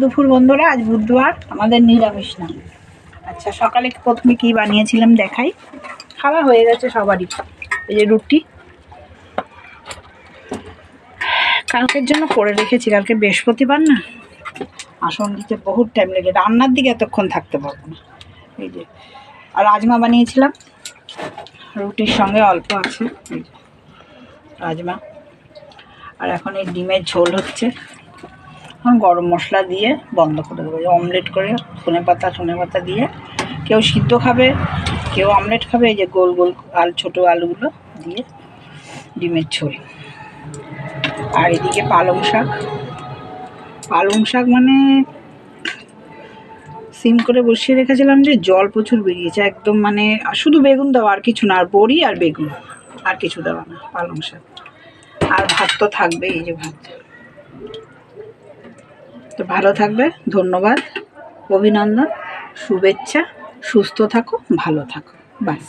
দুপুর বন্ধুরা, আজ বুধবার, আমাদের নিরামিষ না। আচ্ছা, সকালে প্রথমে কি বানিয়েছিলাম দেখাই। খাওয়া হয়ে গেছে সবারই। এই যে রুটি কালকের জন্য করে রেখেছি, কালকে বৃহস্পতিবার না, আসন দিতে বহুত টাইম লেগে, রান্নার দিকে এতক্ষণ থাকতে পারবো না। এই যে আর রাজমা বানিয়েছিলাম, রুটির সঙ্গে অল্প আছে রাজমা। আর এখন এই ডিমের ঝোল হচ্ছে, এখন গরম মশলা দিয়ে বন্ধ করে দেবো। অমলেট করে ধনে পাতা দিয়ে, কেউ সিদ্ধ খাবে, কেউ অমলেট খাবে। এই যে গোল গোল ছোটো আলুগুলো দিয়ে ডিমের ঝোল। আর এদিকে পালং শাক মানে সিম করে বসিয়ে রেখেছিলাম, যে জল প্রচুর বেরিয়েছে একদম, মানে শুধু বেগুন দেওয়া, আর কিছু না, আর বড়ি আর বেগুন, আর কিছু দেওয়া না, পালং শাক। আর ভাত তো থাকবে, এই যে ভাত। তো ভালো থাকবে, ধন্যবাদ, অভিনন্দন, শুভেচ্ছা, সুস্থ থাকো, ভালো থাকো, বাস।